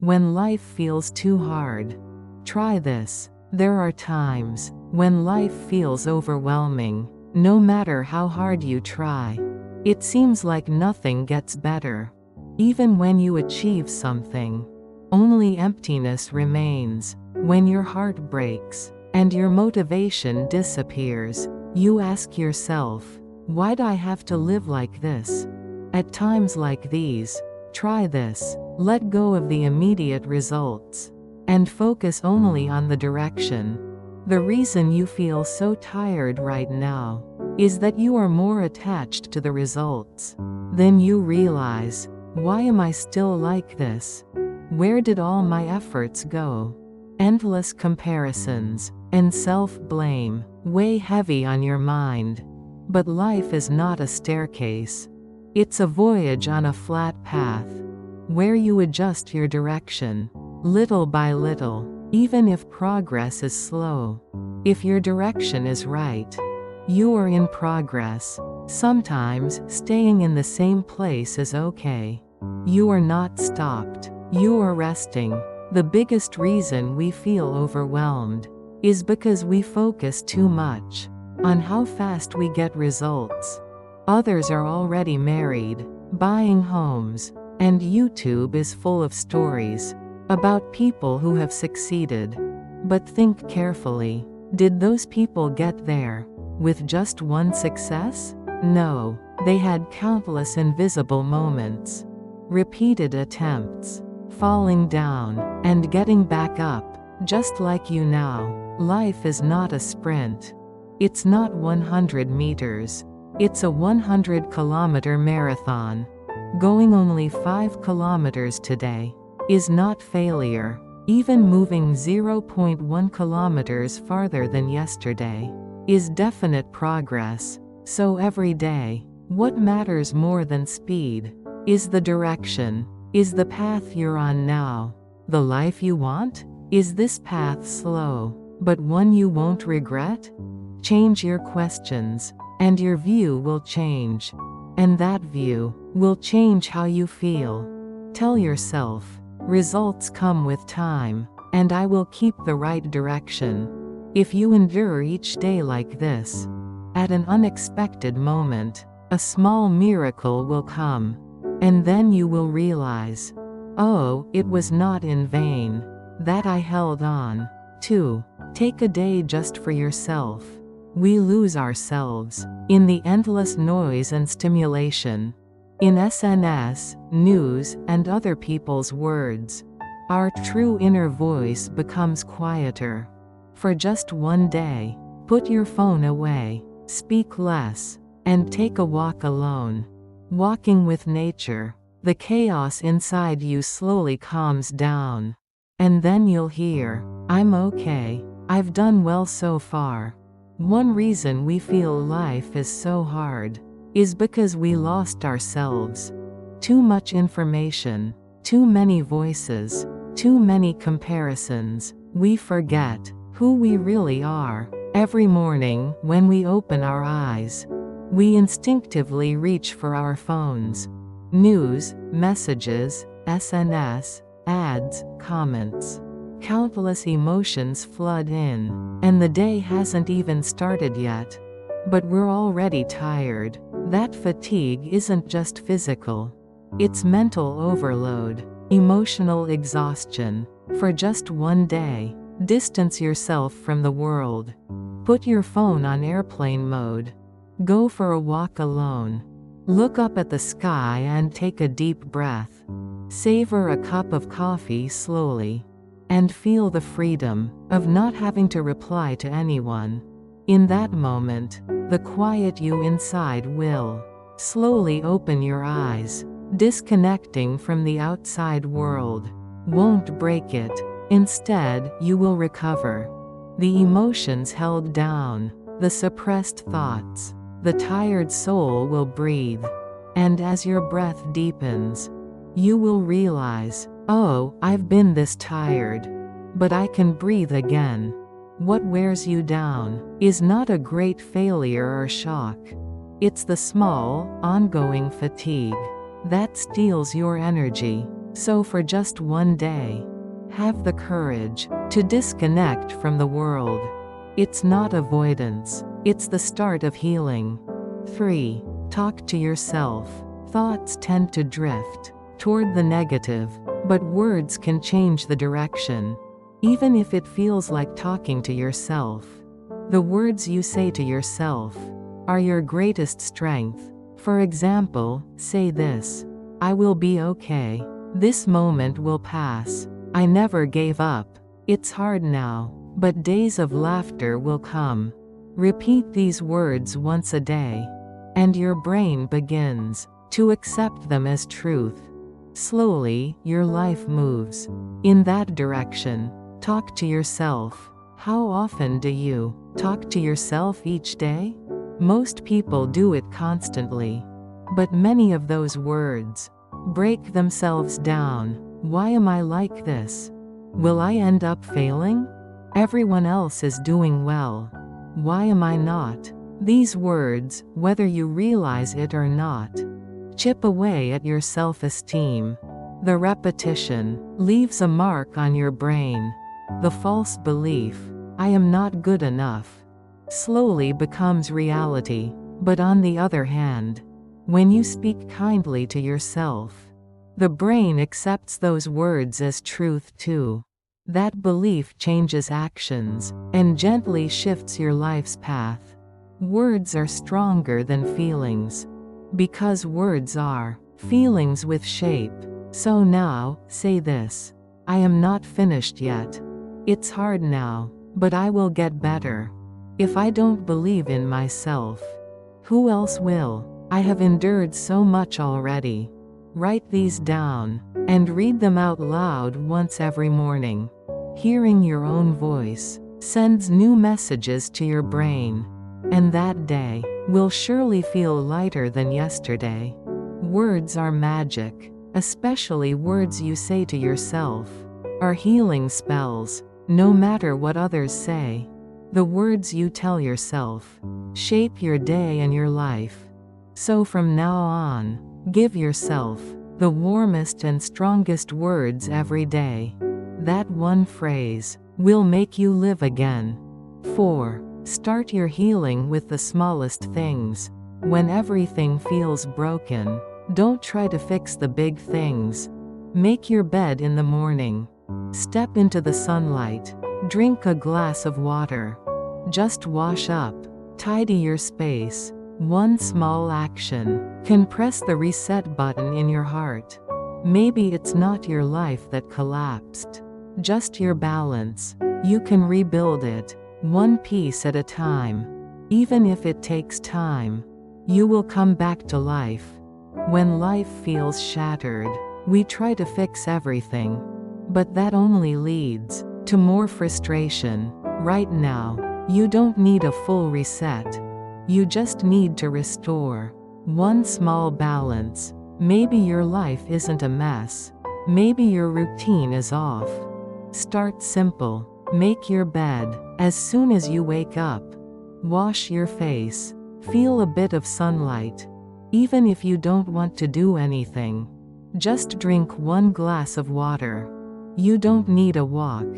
When life feels too hard, try this. There are times when life feels overwhelming. No matter how hard you try, it seems like nothing gets better. Even when you achieve something, only emptiness remains. When your heart breaks and your motivation disappears, you ask yourself, why'd I have to live like this? At times like these, try this. Let go of the immediate results and focus only on the direction. The reason you feel so tired right now is that you are more attached to the results than you realize. Why am I still like this? Where did all my efforts go? Endless comparisons and self-blame weigh heavy on your mind. But life is not a staircase. It's a voyage on a flat path, where you adjust your direction, little by little, even if progress is slow. If your direction is right, you are in progress. Sometimes, staying in the same place is okay. You are not stopped. You are resting. The biggest reason we feel overwhelmed is because we focus too much on how fast we get results. Others are already married, buying homes, and YouTube is full of stories about people who have succeeded. But think carefully. Did those people get there with just one success? No, they had countless invisible moments, repeated attempts, falling down, and getting back up. Just like you now, life is not a sprint. It's not 100 meters. It's a 100-kilometer marathon. Going only 5 kilometers today is not failure. Even moving 0.1 kilometers farther than yesterday is definite progress. So every day, what matters more than speed is the direction. Is the path you're on now the life you want? Is this path slow, but one you won't regret? Change your questions, and your view will change. And that view will change how you feel. Tell yourself, results come with time, and I will keep the right direction. If you endure each day like this, at an unexpected moment, a small miracle will come. And then you will realize, oh, it was not in vain that I held on. 2. Take a day just for yourself. We lose ourselves in the endless noise and stimulation, in SNS, news, and other people's words. Our true inner voice becomes quieter. For just one day, put your phone away, speak less, and take a walk alone. Walking with nature, the chaos inside you slowly calms down. And then you'll hear, I'm okay, I've done well so far. One reason we feel life is so hard is because we lost ourselves. Too much information, too many voices, too many comparisons. We forget who we really are. Every morning, when we open our eyes, we instinctively reach for our phones. News, messages, SNS, ads, comments. Countless emotions flood in, and the day hasn't even started yet. But we're already tired. That fatigue isn't just physical. It's mental overload, emotional exhaustion. For just one day, distance yourself from the world. Put your phone on airplane mode. Go for a walk alone. Look up at the sky and take a deep breath. Savor a cup of coffee slowly. And feel the freedom of not having to reply to anyone. In that moment, the quiet you inside will slowly open your eyes. Disconnecting from the outside world won't break it. Instead, you will recover. The emotions held down, the suppressed thoughts, the tired soul will breathe. And as your breath deepens, you will realize, oh, I've been this tired, but I can breathe again. What wears you down is not a great failure or shock. It's the small, ongoing fatigue that steals your energy. So for just one day, have the courage to disconnect from the world. It's not avoidance, it's the start of healing. 3. Talk to yourself. Thoughts tend to drift toward the negative, but words can change the direction. Even if it feels like talking to yourself, the words you say to yourself are your greatest strength. For example, say this: I will be okay. This moment will pass. I never gave up. It's hard now, but days of laughter will come. Repeat these words once a day, and your brain begins to accept them as truth. Slowly, your life moves in that direction. Talk to yourself. How often do you talk to yourself each day? Most people do it constantly. But many of those words break themselves down. Why am I like this? Will I end up failing? Everyone else is doing well. Why am I not? These words, whether you realize it or not, chip away at your self-esteem. The repetition leaves a mark on your brain. The false belief, I am not good enough, slowly becomes reality. But on the other hand, when you speak kindly to yourself, the brain accepts those words as truth too. That belief changes actions and gently shifts your life's path. Words are stronger than feelings, because words are feelings with shape. So now, say this: I am not finished yet. It's hard now, but I will get better. If I don't believe in myself, who else will? I have endured so much already. Write these down and read them out loud once every morning. Hearing your own voice sends new messages to your brain, and that day will surely feel lighter than yesterday. Words are magic, especially words you say to yourself, are healing spells. No matter what others say, the words you tell yourself shape your day and your life. So from now on, give yourself the warmest and strongest words every day. That one phrase will make you live again. 4. Start your healing with the smallest things. When everything feels broken, don't try to fix the big things. Make your bed in the morning. Step into the sunlight. Drink a glass of water. Just wash up. Tidy your space. One small action can press the reset button in your heart. Maybe it's not your life that collapsed, just your balance. You can rebuild it, one piece at a time. Even if it takes time, you will come back to life. When life feels shattered, we try to fix everything, but that only leads to more frustration. Right now, you don't need a full reset. You just need to restore one small balance. Maybe your life isn't a mess. Maybe your routine is off. Start simple. Make your bed as soon as you wake up. Wash your face. Feel a bit of sunlight. Even if you don't want to do anything, just drink one glass of water. You don't need a walk.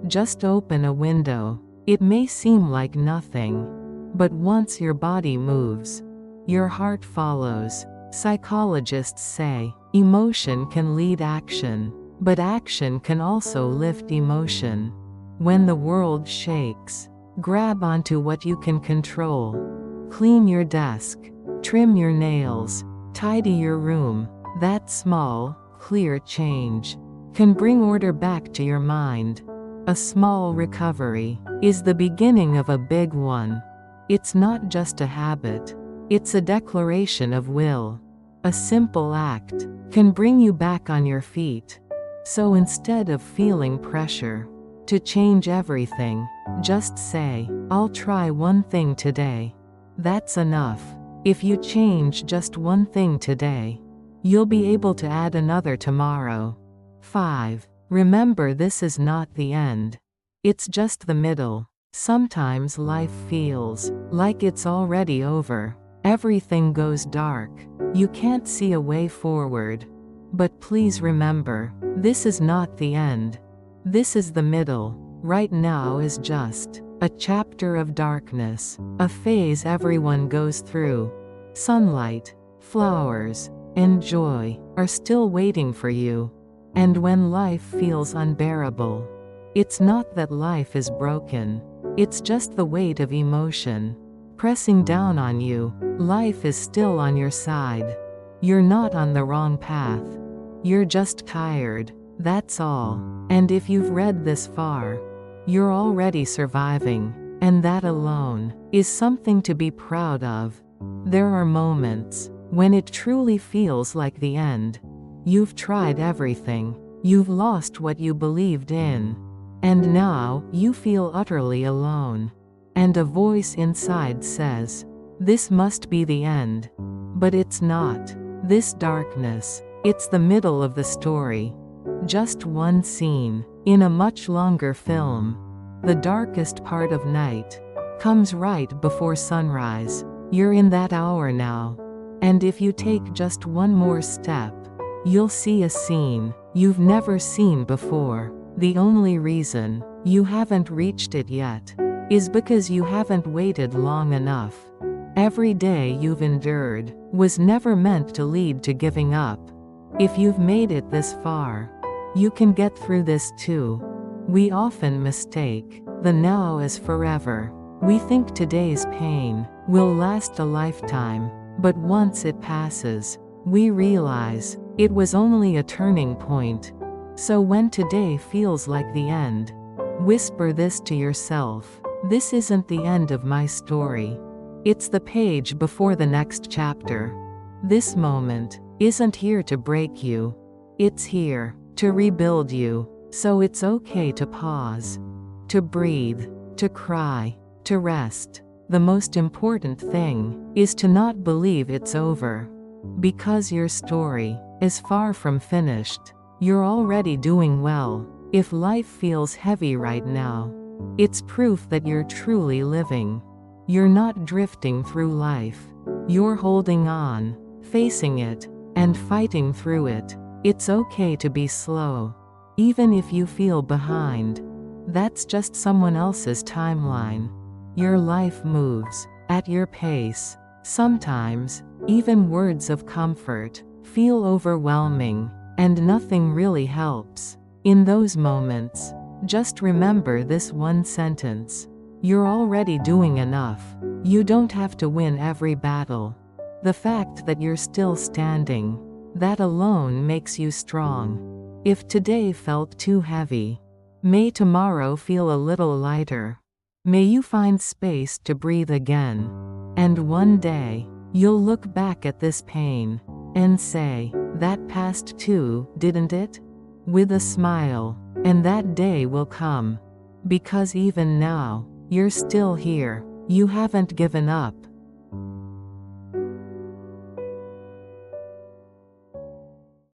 Just open a window. It may seem like nothing, but once your body moves, your heart follows. Psychologists say, emotion can lead action, but action can also lift emotion. When the world shakes, grab onto what you can control. Clean your desk, trim your nails, tidy your room. That small, clear change can bring order back to your mind. A small recovery is the beginning of a big one. It's not just a habit, it's a declaration of will. A simple act can bring you back on your feet. So instead of feeling pressure to change everything, just say, I'll try one thing today. That's enough. If you change just one thing today, you'll be able to add another tomorrow. 5. Remember, this is not the end. It's just the middle. Sometimes life feels like it's already over. Everything goes dark. You can't see a way forward. But please remember, this is not the end. This is the middle. Right now is just a chapter of darkness, a phase everyone goes through. Sunlight, flowers, and joy are still waiting for you. And when life feels unbearable, it's not that life is broken. It's just the weight of emotion pressing down on you. Life is still on your side. You're not on the wrong path. You're just tired, that's all. And if you've read this far, you're already surviving, and that alone is something to be proud of. There are moments when it truly feels like the end. You've tried everything. You've lost what you believed in. And now, you feel utterly alone. And a voice inside says, this must be the end. But it's not. This darkness, it's the middle of the story. Just one scene, in a much longer film. The darkest part of night comes right before sunrise. You're in that hour now. And if you take just one more step, you'll see a scene you've never seen before. The only reason you haven't reached it yet is because you haven't waited long enough. Every day you've endured was never meant to lead to giving up. If you've made it this far, you can get through this too. We often mistake the now as forever. We think today's pain will last a lifetime, but once it passes, we realize it was only a turning point. So when today feels like the end, whisper this to yourself: this isn't the end of my story. It's the page before the next chapter. This moment isn't here to break you. It's here to rebuild you. So it's okay to pause, to breathe, to cry, to rest. The most important thing is to not believe it's over. Because your story is far from finished. You're already doing well. If life feels heavy right now, it's proof that you're truly living. You're not drifting through life. You're holding on, facing it, and fighting through it. It's okay to be slow. Even if you feel behind, that's just someone else's timeline. Your life moves at your pace. Sometimes, even words of comfort feel overwhelming, and nothing really helps. In those moments, just remember this one sentence: you're already doing enough. You don't have to win every battle. The fact that you're still standing, that alone makes you strong. If today felt too heavy, may tomorrow feel a little lighter. May you find space to breathe again. And one day, you'll look back at this pain and say, that passed too, didn't it? With a smile. And that day will come. Because even now, you're still here. You haven't given up.